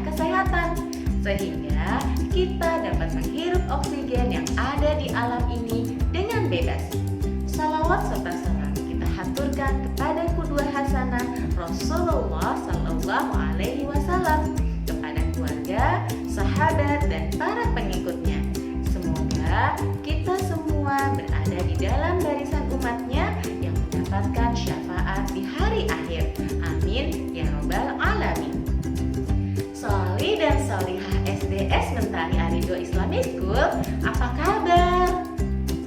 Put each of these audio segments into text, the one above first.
kesehatan, sehingga kita dapat menghirup oksigen yang ada di alam ini dengan bebas. Salawat serta salam kita haturkan kepada qudwah hasanah Rasulullah Sallallahu Alaihi Wasallam, kepada keluarga, sahabat, dan para pengikutnya. Semoga kita semua berada di dalam barisan umatnya yang mendapatkan syafaat di hari akhir. Amin ya robbal alamin. Sholli dan sholihah SDS Mentari Arido Islamic School, apa kabar?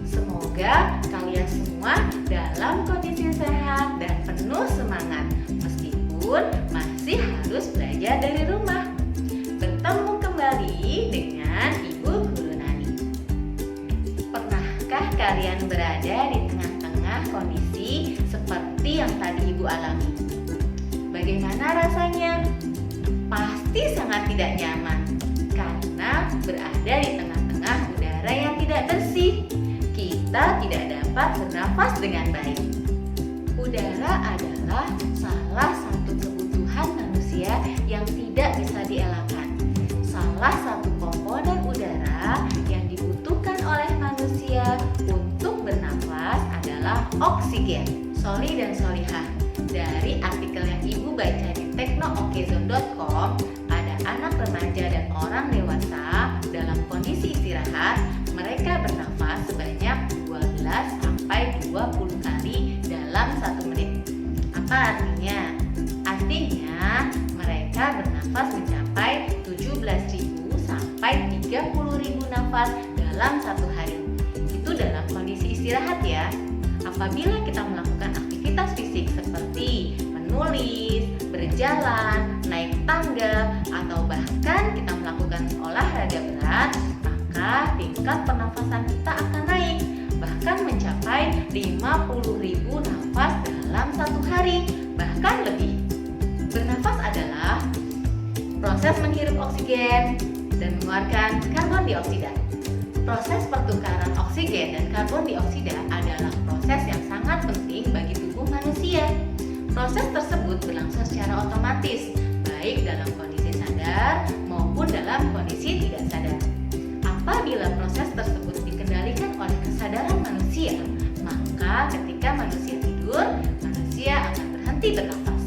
Semoga kalian semua dalam kondisi sehat dan penuh semangat, meskipun masih harus belajar dari rumah. Bertemu kembali dengan Ibu Guru Nani. Pernahkah kalian berada di tengah-tengah kondisi seperti yang tadi Ibu alami? Bagaimana rasanya? Pasti sangat tidak nyaman karena berada di tengah-tengah udara yang tidak bersih. Kita tidak dapat bernafas dengan baik. Udara adalah salah satu kebutuhan manusia yang tidak bisa dielakkan. Salah satu komponen udara yang dibutuhkan oleh manusia untuk bernafas adalah oksigen. Sholli dan sholihah, dari artikel yang Ibu baca di teknookezone.com, pada anak remaja dan orang dewasa dalam kondisi istirahat, mereka bernafas sebanyak 12 sampai 20 kali dalam 1 menit. Apa artinya? Artinya mereka bernafas mencapai 17.000 sampai 30.000 nafas dalam 1 hari. Itu dalam kondisi istirahat ya. Apabila kita melakukan aktivitas fisik seperti menulis, berjalan, naik tangga, atau bahkan kita melakukan olahraga berat, maka tingkat pernafasan kita akan naik, bahkan mencapai 50.000 nafas dalam 1 hari, bahkan lebih. Bernafas adalah proses menghirup oksigen dan mengeluarkan karbon dioksida. Proses pertukaran oksigen dan karbon dioksida adalah proses yang sangat penting bagi tubuh manusia. Proses tersebut berlangsung secara otomatis, baik dalam kondisi sadar maupun dalam kondisi tidak sadar. Apabila proses tersebut dikendalikan oleh kesadaran manusia, maka ketika manusia tidur, manusia akan berhenti bernafas.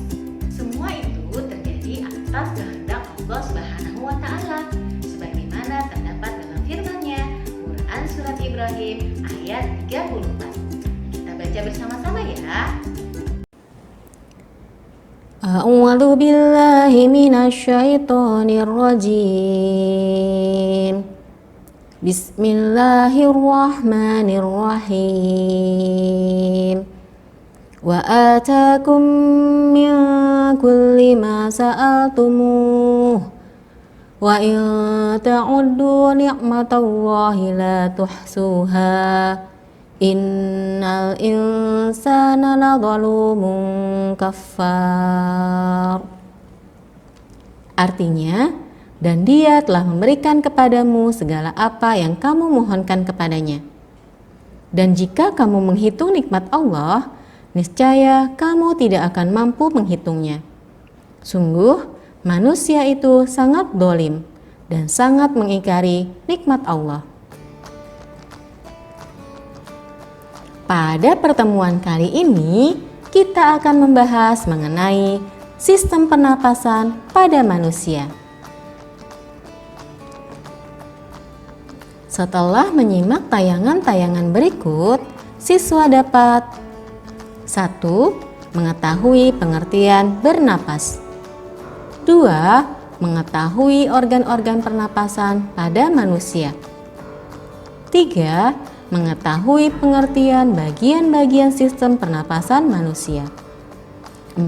Semua itu terjadi atas kehendak Allah Subhanahu wa Ta'ala, sebagaimana terdapat dalam firman-Nya, Quran Surat Ibrahim ayat 34. Kita baca bersama-sama ya. A'udzu billahi minasyaitonir rajim. Bismillahirrahmanirrahim. Wa atakum min kulli ma sa'altumuh wa in ta'uddu ni'matallahi la tuhsuha. Innal insana ladzalumun kafar. Artinya, dan Dia telah memberikan kepadamu segala apa yang kamu mohonkan kepadanya. Dan jika kamu menghitung nikmat Allah, niscaya kamu tidak akan mampu menghitungnya. Sungguh, manusia itu sangat dolim dan sangat mengingkari nikmat Allah. Pada pertemuan kali ini, kita akan membahas mengenai sistem pernapasan pada manusia. Setelah menyimak tayangan-tayangan berikut, siswa dapat 1. Mengetahui pengertian bernapas. 2. Mengetahui organ-organ pernapasan pada manusia. 3. Mengetahui pengertian bagian-bagian sistem pernapasan manusia. 4.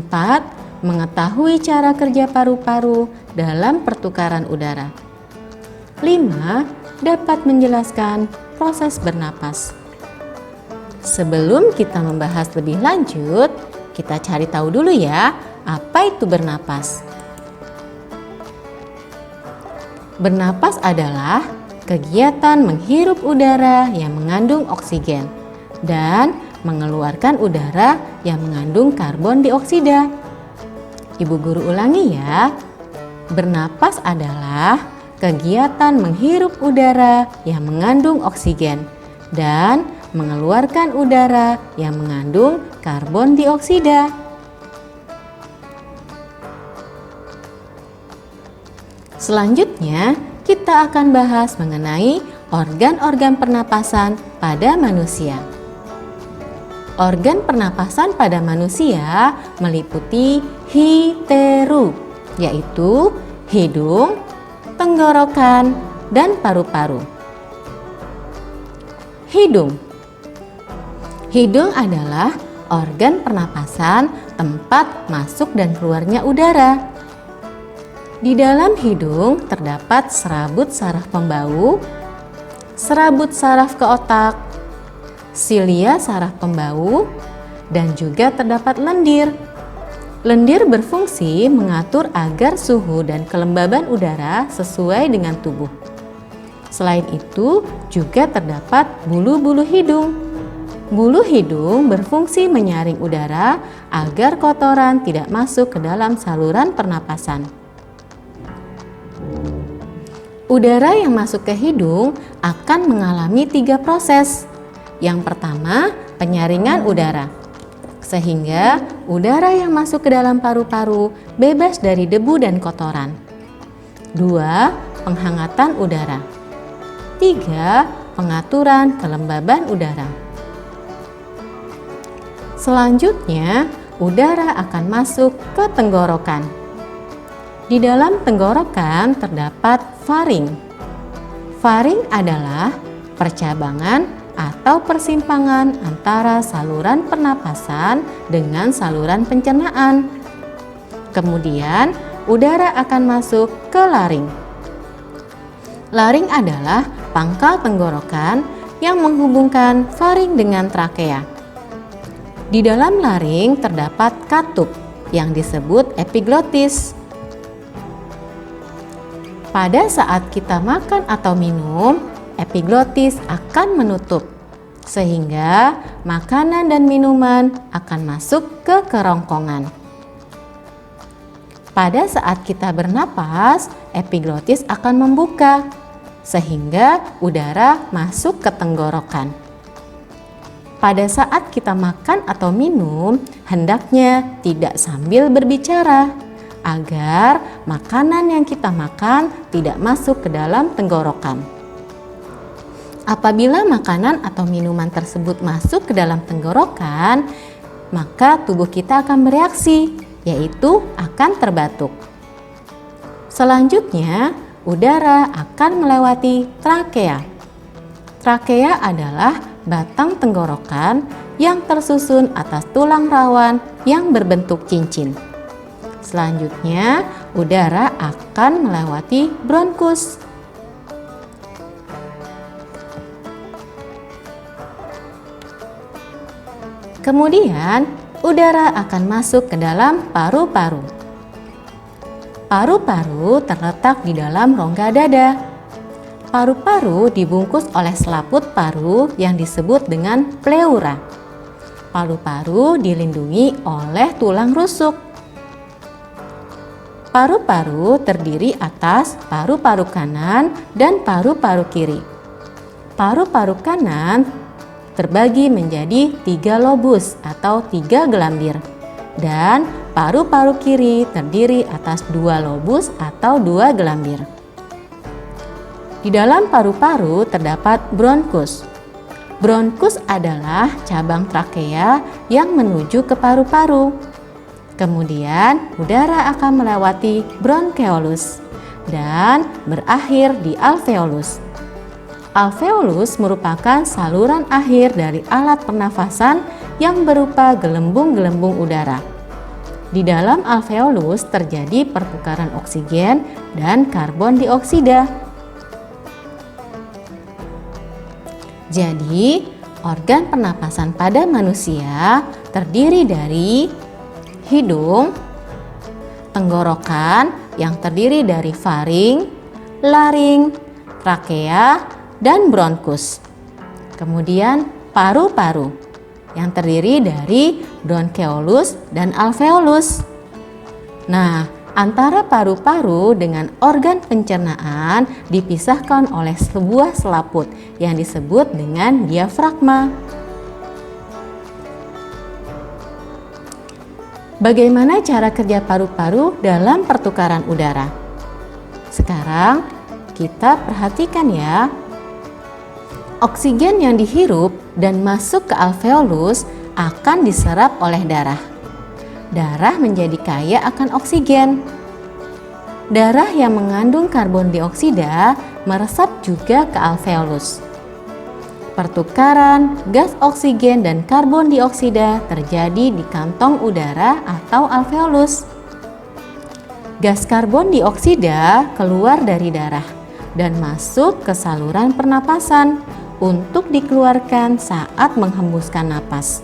Mengetahui cara kerja paru-paru dalam pertukaran udara. 5. Dapat menjelaskan proses bernapas. Sebelum kita membahas lebih lanjut, kita cari tahu dulu ya, apa itu bernapas. Bernapas adalah kegiatan menghirup udara yang mengandung oksigen dan mengeluarkan udara yang mengandung karbon dioksida. Ibu guru ulangi ya. Bernapas adalah kegiatan menghirup udara yang mengandung oksigen dan mengeluarkan udara yang mengandung karbon dioksida. Selanjutnya, kita akan bahas mengenai organ-organ pernapasan pada manusia. Organ pernapasan pada manusia meliputi hiteru, yaitu hidung, tenggorokan, dan paru-paru. Hidung. Hidung adalah organ pernapasan tempat masuk dan keluarnya udara. Di dalam hidung terdapat serabut saraf pembau, serabut saraf ke otak, silia saraf pembau, dan juga terdapat lendir. Lendir berfungsi mengatur agar suhu dan kelembaban udara sesuai dengan tubuh. Selain itu, juga terdapat bulu-bulu hidung. Bulu hidung berfungsi menyaring udara agar kotoran tidak masuk ke dalam saluran pernapasan. Udara yang masuk ke hidung akan mengalami 3 proses. Yang pertama, penyaringan udara. Sehingga udara yang masuk ke dalam paru-paru bebas dari debu dan kotoran. 2. Penghangatan udara. 3. Pengaturan kelembaban udara. Selanjutnya, udara akan masuk ke tenggorokan. Di dalam tenggorokan terdapat faring. Faring adalah percabangan atau persimpangan antara saluran pernapasan dengan saluran pencernaan. Kemudian, udara akan masuk ke laring. Laring adalah pangkal tenggorokan yang menghubungkan faring dengan trakea. Di dalam laring terdapat katup yang disebut epiglotis. Pada saat kita makan atau minum, epiglotis akan menutup, sehingga makanan dan minuman akan masuk ke kerongkongan. Pada saat kita bernapas, epiglotis akan membuka, sehingga udara masuk ke tenggorokan. Pada saat kita makan atau minum, hendaknya tidak sambil berbicara, agar makanan yang kita makan tidak masuk ke dalam tenggorokan. Apabila makanan atau minuman tersebut masuk ke dalam tenggorokan, maka tubuh kita akan bereaksi, yaitu akan terbatuk. Selanjutnya, udara akan melewati trakea. Trakea adalah batang tenggorokan yang tersusun atas tulang rawan yang berbentuk cincin. Selanjutnya, udara akan melewati bronkus. Kemudian, udara akan masuk ke dalam paru-paru. Paru-paru terletak di dalam rongga dada. Paru-paru dibungkus oleh selaput paru yang disebut dengan pleura. Paru-paru dilindungi oleh tulang rusuk. Paru-paru terdiri atas paru-paru kanan dan paru-paru kiri. Paru-paru kanan terbagi menjadi 3 lobus atau 3 gelambir, dan paru-paru kiri terdiri atas 2 lobus atau 2 gelambir. Di dalam paru-paru terdapat bronkus. Bronkus adalah cabang trakea yang menuju ke paru-paru. Kemudian udara akan melewati bronkeolus dan berakhir di alveolus. Alveolus merupakan saluran akhir dari alat pernafasan yang berupa gelembung-gelembung udara. Di dalam alveolus terjadi pertukaran oksigen dan karbon dioksida. Jadi, organ pernapasan pada manusia terdiri dari hidung, tenggorokan yang terdiri dari faring, laring, trakea, dan bronkus. Kemudian paru-paru yang terdiri dari bronkeolus dan alveolus. Nah, Antara paru-paru dengan organ pencernaan dipisahkan oleh sebuah selaput yang disebut dengan diafragma. Bagaimana cara kerja paru-paru dalam pertukaran udara? Sekarang kita perhatikan ya. Oksigen yang dihirup dan masuk ke alveolus akan diserap oleh darah. Darah menjadi kaya akan oksigen. Darah yang mengandung karbon dioksida meresap juga ke alveolus. Pertukaran gas oksigen dan karbon dioksida terjadi di kantong udara atau alveolus. Gas karbon dioksida keluar dari darah dan masuk ke saluran pernapasan untuk dikeluarkan saat menghembuskan napas.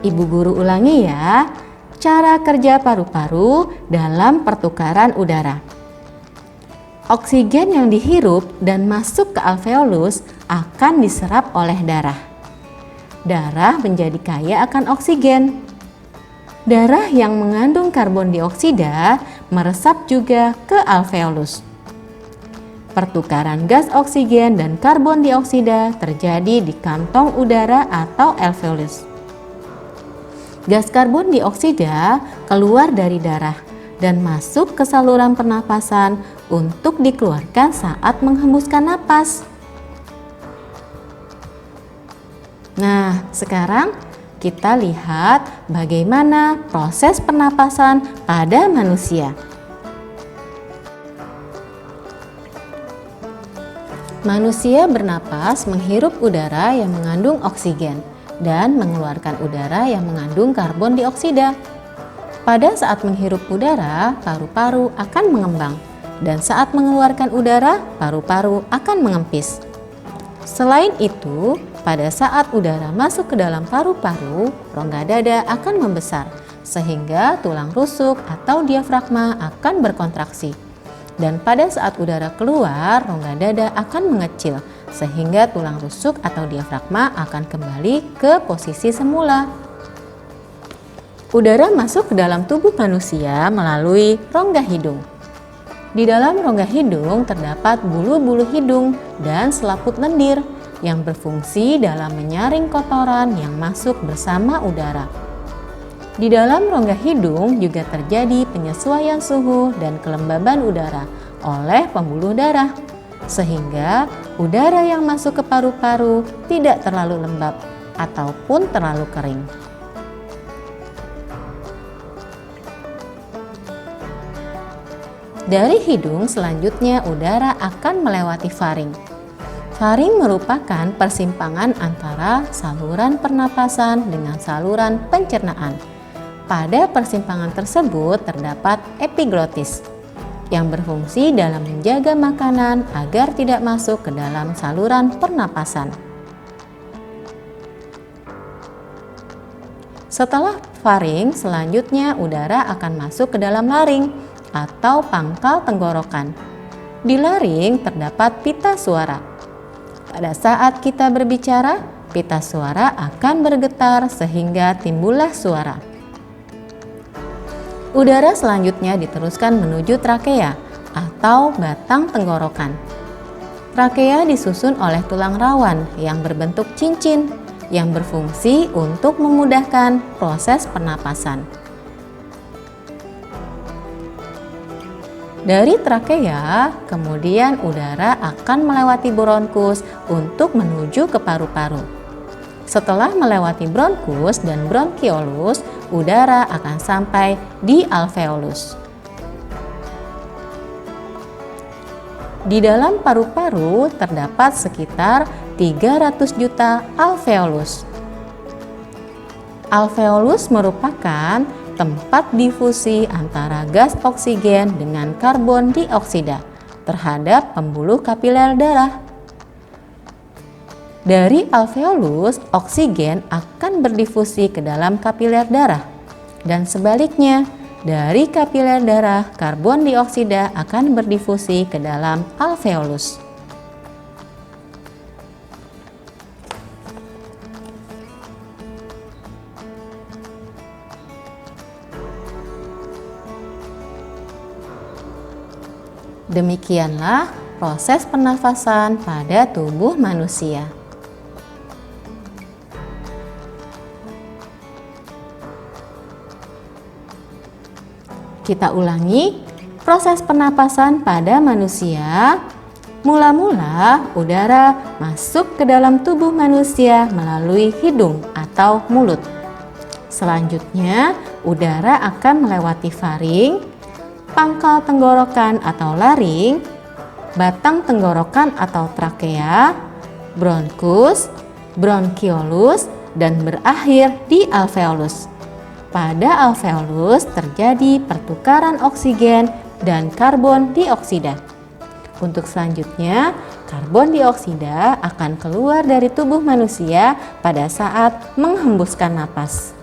Ibu guru ulangi ya, cara kerja paru-paru dalam pertukaran udara. Oksigen yang dihirup dan masuk ke alveolus akan diserap oleh darah. Darah menjadi kaya akan oksigen. Darah yang mengandung karbon dioksida meresap juga ke alveolus. Pertukaran gas oksigen dan karbon dioksida terjadi di kantong udara atau alveolus. Gas karbon dioksida keluar dari darah dan masuk ke saluran pernapasan untuk dikeluarkan saat menghembuskan napas. Nah, sekarang kita lihat bagaimana proses pernapasan pada manusia. Manusia bernapas menghirup udara yang mengandung oksigen dan mengeluarkan udara yang mengandung karbon dioksida. Pada saat menghirup udara, paru-paru akan mengembang, dan saat mengeluarkan udara, paru-paru akan mengempis. Selain itu, pada saat udara masuk ke dalam paru-paru, rongga dada akan membesar, sehingga tulang rusuk atau diafragma akan berkontraksi. Dan pada saat udara keluar, rongga dada akan mengecil, sehingga tulang rusuk atau diafragma akan kembali ke posisi semula. Udara masuk ke dalam tubuh manusia melalui rongga hidung. Di dalam rongga hidung terdapat bulu-bulu hidung dan selaput lendir yang berfungsi dalam menyaring kotoran yang masuk bersama udara. Di dalam rongga hidung juga terjadi penyesuaian suhu dan kelembaban udara oleh pembuluh darah, sehingga udara yang masuk ke paru-paru tidak terlalu lembab ataupun terlalu kering. Dari hidung selanjutnya udara akan melewati faring. Faring merupakan persimpangan antara saluran pernapasan dengan saluran pencernaan. Pada persimpangan tersebut terdapat epiglotis yang berfungsi dalam menjaga makanan agar tidak masuk ke dalam saluran pernapasan. Setelah faring, selanjutnya udara akan masuk ke dalam laring atau pangkal tenggorokan. Di laring terdapat pita suara. Pada saat kita berbicara, pita suara akan bergetar sehingga timbullah suara. Udara selanjutnya diteruskan menuju trakea atau batang tenggorokan. Trakea disusun oleh tulang rawan yang berbentuk cincin yang berfungsi untuk memudahkan proses pernapasan. Dari trakea, kemudian udara akan melewati bronkus untuk menuju ke paru-paru. Setelah melewati bronkus dan bronkiolus, udara akan sampai di alveolus. Di dalam paru-paru terdapat sekitar 300 juta alveolus. Alveolus merupakan tempat difusi antara gas oksigen dengan karbon dioksida terhadap pembuluh kapiler darah. Dari alveolus, oksigen akan berdifusi ke dalam kapiler darah, dan sebaliknya, dari kapiler darah, karbon dioksida akan berdifusi ke dalam alveolus. Demikianlah proses pernafasan pada tubuh manusia. Kita ulangi proses pernapasan pada manusia. Mula-mula udara masuk ke dalam tubuh manusia melalui hidung atau mulut. Selanjutnya, udara akan melewati faring, pangkal tenggorokan atau laring, batang tenggorokan atau trakea, bronkus, bronkiolus, dan berakhir di alveolus. Pada alveolus terjadi pertukaran oksigen dan karbon dioksida. Untuk selanjutnya, karbon dioksida akan keluar dari tubuh manusia pada saat menghembuskan napas.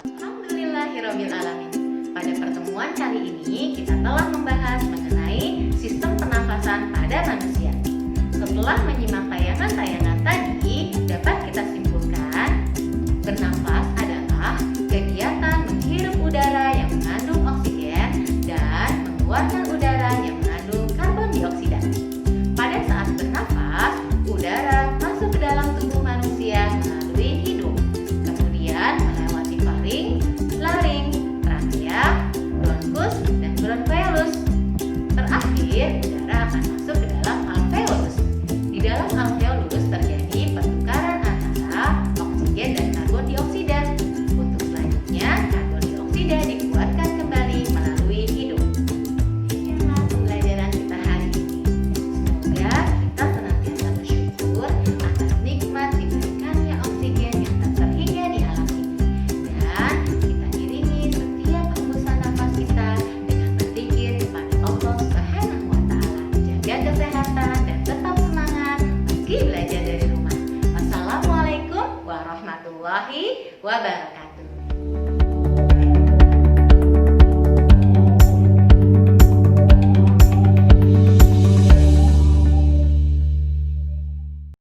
Alhamdulillahirrabbilalamin. Pada pertemuan kali ini kita telah membahas mengenai sistem pernafasan pada manusia. Setelah menyimak tayangan-tayangan tadi, dapat kita simpulkan, bernafas adalah kegiatan menghirup udara yang mengandung oksigen dan mengeluarkan udara yang mengandung karbon dioksida. Pada saat bernafas, udara masuk ke dalam tubuh manusia melalui hidung, kemudian melewati faring, laring, trakea, bronkus, dan bronkiolus. Terakhir, udara akan masuk ke dalam alveolus. Di dalam alveolus terjadi pertukaran antara oksigen dan karbon dioksida. Untuk selanjutnya, karbon dioksida dikeluarkan kembali melalui hidung. Demikianlah pembelajaran kita hari ini. Semoga kita senantiasa bersyukur atas nikmat diberikannya oksigen yang tak terhingga di alam ini. Dan kita iringi setiap hembusan nafas kita dengan berzikir kepada Allah Subhanahu wa Ta'ala. Jaga kesehatan dan tetap semangat meski belajar dari rumah. Wassalamualaikum warahmatullahi wabarakatuh.